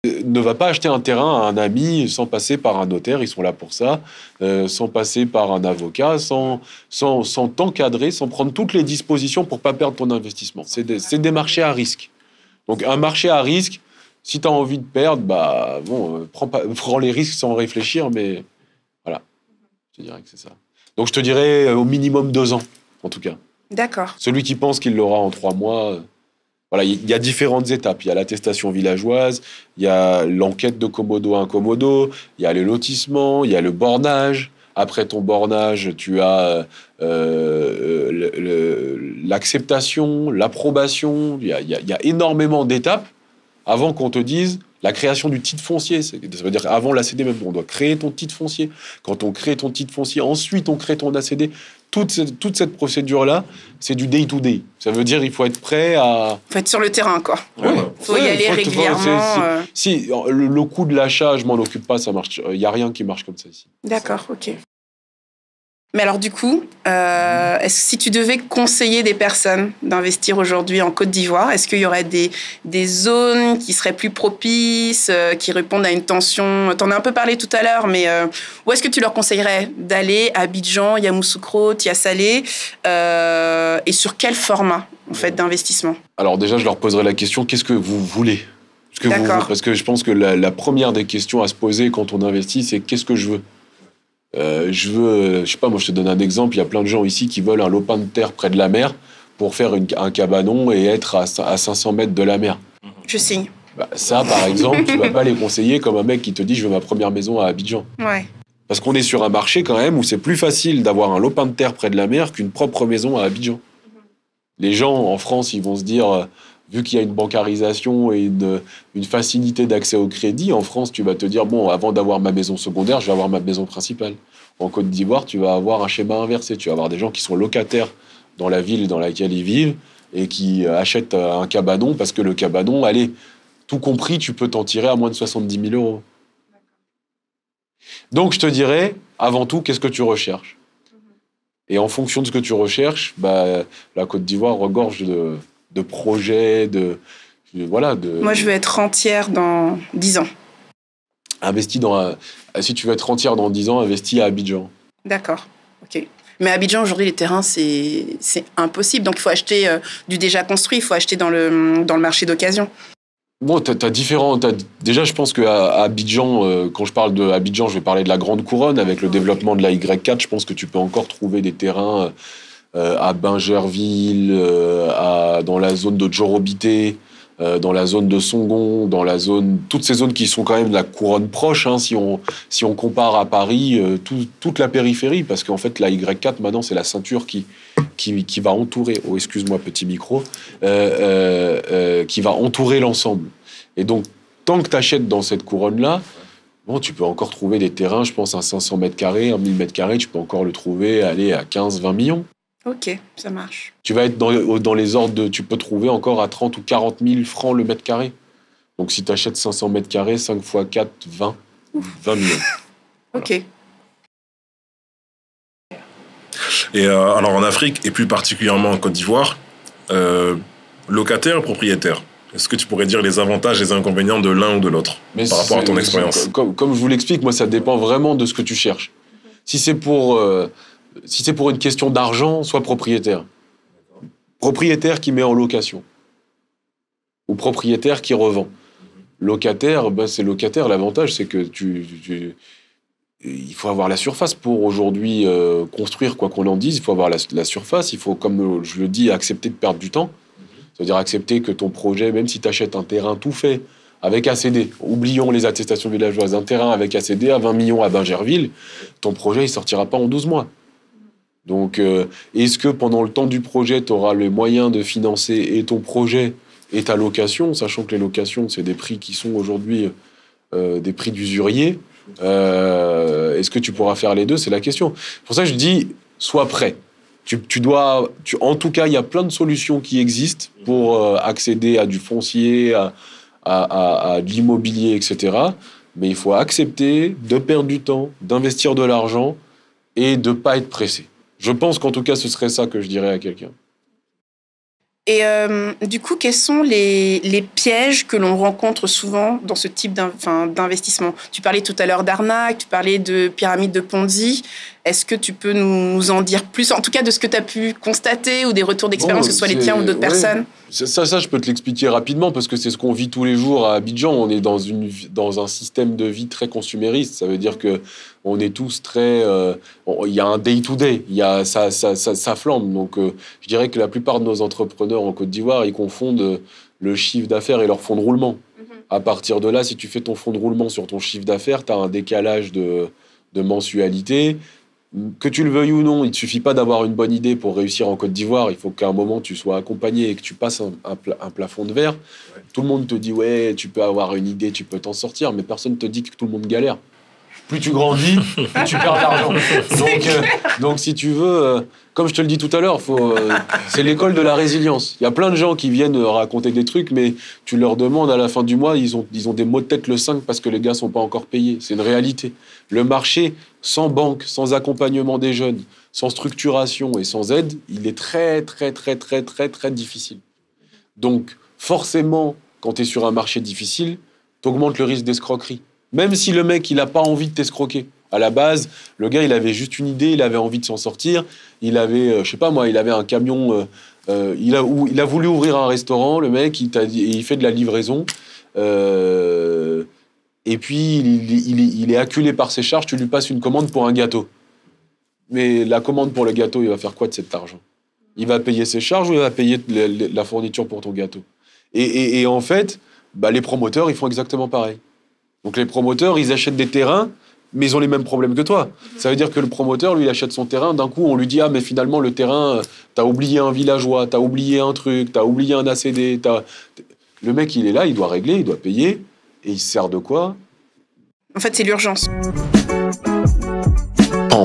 Ne va pas acheter un terrain à un ami sans passer par un notaire, ils sont là pour ça, sans passer par un avocat, sans t'encadrer, sans prendre toutes les dispositions pour pas perdre ton investissement. C'est des marchés à risque. Donc un marché à risque, si tu as envie de perdre, bah bon, prends les risques sans réfléchir, mais voilà, je te dirais que c'est ça. Donc je te dirais au minimum 2 ans, en tout cas. D'accord. Celui qui pense qu'il l'aura en 3 mois... Voilà, il y a différentes étapes. Il y a l'attestation villageoise, il y a l'enquête de commodo à incommodo, il y a le lotissement, il y a le bornage. Après ton bornage, tu as l'acceptation, l'approbation. Il y a énormément d'étapes avant qu'on te dise la création du titre foncier. Ça veut dire avant l'ACD même, on doit créer ton titre foncier. Quand on crée ton titre foncier, ensuite on crée ton ACD. Toute cette procédure-là, c'est du day-to-day. Ça veut dire qu'il faut être prêt à... Il faut être sur le terrain, quoi. Ouais. Faut y aller régulièrement. Si le coût de l'achat, je m'en occupe pas, ça marche. Il y a rien qui marche comme ça ici. D'accord, ok. Mais alors du coup, si tu devais conseiller des personnes d'investir aujourd'hui en Côte d'Ivoire, est-ce qu'il y aurait des zones qui seraient plus propices, qui répondent à une tension? Tu en as un peu parlé tout à l'heure, mais où est-ce que tu leur conseillerais d'aller? À Abidjan, Yamoussoukro, Tiasalé, et sur quel format en fait d'investissement? Alors déjà, je leur poserai la question, qu'est-ce que vous voulez? Parce que je pense que la première des questions à se poser quand on investit, c'est qu'est-ce que je veux? Je sais pas, moi je te donne un exemple, il y a plein de gens ici qui veulent un lopin de terre près de la mer pour faire un cabanon et être à 500 mètres de la mer. Je signe. Bah, ça, par exemple, tu vas pas les conseiller comme un mec qui te dit je veux ma première maison à Abidjan. Ouais. Parce qu'on est sur un marché quand même où c'est plus facile d'avoir un lopin de terre près de la mer qu'une propre maison à Abidjan. Les gens en France, ils vont se dire, vu qu'il y a une bancarisation et une facilité d'accès au crédit, en France, tu vas te dire, bon, avant d'avoir ma maison secondaire, je vais avoir ma maison principale. En Côte d'Ivoire, tu vas avoir un schéma inversé. Tu vas avoir des gens qui sont locataires dans la ville dans laquelle ils vivent et qui achètent un cabanon parce que le cabanon, allez, tout compris, tu peux t'en tirer à moins de 70 000 euros. Donc, je te dirais, avant tout, qu'est-ce que tu recherches? Et en fonction de ce que tu recherches, bah, la Côte d'Ivoire regorge de projets, voilà. Moi, je veux être rentière dans 10 ans. Si tu veux être rentière dans 10 ans, investis à Abidjan. D'accord, ok. Mais à Abidjan, aujourd'hui, les terrains, c'est impossible. Donc, il faut acheter du déjà construit, il faut acheter dans le marché d'occasion. Bon, déjà, je pense qu'à Abidjan, quand je parle d'Abidjan, je vais parler de la Grande Couronne. Avec le développement de la Y4, je pense que tu peux encore trouver des terrains à Bingerville, dans la zone de Djorobité, dans la zone de Songon, toutes ces zones qui sont quand même de la couronne proche, hein, si on compare à Paris, toute la périphérie, parce qu'en fait, la Y4, maintenant, c'est la ceinture qui va entourer, oh excuse-moi petit micro, qui va entourer l'ensemble. Et donc, tant que tu achètes dans cette couronne-là, bon, tu peux encore trouver des terrains, je pense, à 500 mètres carrés, 1 000 mètres carrés, tu peux encore le trouver, aller à 15-20 millions. Ok, ça marche. Tu vas être dans les ordres tu peux trouver encore à 30 ou 40 000 francs le mètre carré. Donc, si tu achètes 500 mètres carrés, 5 x 4, 20 millions. Voilà. Ok. Et alors en Afrique, et plus particulièrement en Côte d'Ivoire, locataire, propriétaire, est-ce que tu pourrais dire les avantages et les inconvénients de l'un ou de l'autre par rapport à ton expérience? Comme je vous l'explique, moi, ça dépend vraiment de ce que tu cherches. Si c'est pour une question d'argent, sois propriétaire. Propriétaire qui met en location. Ou propriétaire qui revend. Locataire, c'est locataire. L'avantage, c'est que il faut avoir la surface pour aujourd'hui construire, quoi qu'on en dise. Il faut avoir la surface. Il faut, comme je le dis, accepter de perdre du temps. C'est-à-dire accepter que ton projet, même si tu achètes un terrain tout fait, avec ACD, oublions les attestations villageoises, un terrain avec ACD à 20 millions à Bingerville, ton projet, il sortira pas en 12 mois. Donc, est-ce que pendant le temps du projet, tu auras les moyens de financer et ton projet et ta location, sachant que les locations, c'est des prix qui sont aujourd'hui des prix d'usurier. Est-ce que tu pourras faire les deux? C'est la question. Pour ça, je dis, sois prêt. En tout cas, il y a plein de solutions qui existent pour accéder à du foncier, à de l'immobilier, etc. Mais il faut accepter de perdre du temps, d'investir de l'argent et de ne pas être pressé. Je pense qu'en tout cas, ce serait ça que je dirais à quelqu'un. Et du coup, quels sont les pièges que l'on rencontre souvent dans ce type d'investissement? Tu parlais tout à l'heure d'arnaque, tu parlais de pyramide de Ponzi. Est-ce que tu peux nous en dire plus, en tout cas de ce que tu as pu constater ou des retours d'expérience, que ce soit les tiens ou d'autres personnes? Ça, je peux te l'expliquer rapidement parce que c'est ce qu'on vit tous les jours à Abidjan. On est dans un système de vie très consumériste. Ça veut dire que on est tous très... Il y a un day-to-day, ça flambe. Donc, je dirais que la plupart de nos entrepreneurs en Côte d'Ivoire, ils confondent le chiffre d'affaires et leur fonds de roulement. À partir de là, si tu fais ton fonds de roulement sur ton chiffre d'affaires, tu as un décalage de mensualité. Que tu le veuilles ou non, il ne suffit pas d'avoir une bonne idée pour réussir en Côte d'Ivoire. Il faut qu'à un moment, tu sois accompagné et que tu passes un plafond de verre. Ouais. Tout le monde te dit, ouais, tu peux avoir une idée, tu peux t'en sortir, mais personne ne te dit que tout le monde galère. Plus tu grandis, plus tu perds de l'argent. Donc, si tu veux, comme je te le dis tout à l'heure, c'est l'école de la résilience. Il y a plein de gens qui viennent raconter des trucs, mais tu leur demandes à la fin du mois, ils ont des maux de tête le 5 parce que les gars ne sont pas encore payés. C'est une réalité. Le marché, sans banque, sans accompagnement des jeunes, sans structuration et sans aide, il est très, très, très, très, très, très difficile. Donc, forcément, quand tu es sur un marché difficile, tu augmentes le risque d'escroquerie. Même si le mec, il n'a pas envie de t'escroquer. À la base, le gars, il avait juste une idée, il avait envie de s'en sortir. Il avait, je sais pas moi, il avait un camion. Il a voulu ouvrir un restaurant, le mec, il fait de la livraison. Et puis, il est acculé par ses charges, tu lui passes une commande pour un gâteau. Mais la commande pour le gâteau, il va faire quoi de cet argent? Il va payer ses charges ou il va payer la fourniture pour ton gâteau? Et en fait, les promoteurs, ils font exactement pareil. Donc les promoteurs, ils achètent des terrains, mais ils ont les mêmes problèmes que toi. Ça veut dire que le promoteur, lui, il achète son terrain, d'un coup, on lui dit « Ah, mais finalement, le terrain, t'as oublié un villageois, t'as oublié un truc, t'as oublié un ACD. » Le mec, il est là, il doit régler, il doit payer, et il se sert de quoi? En fait, c'est l'urgence. Pan.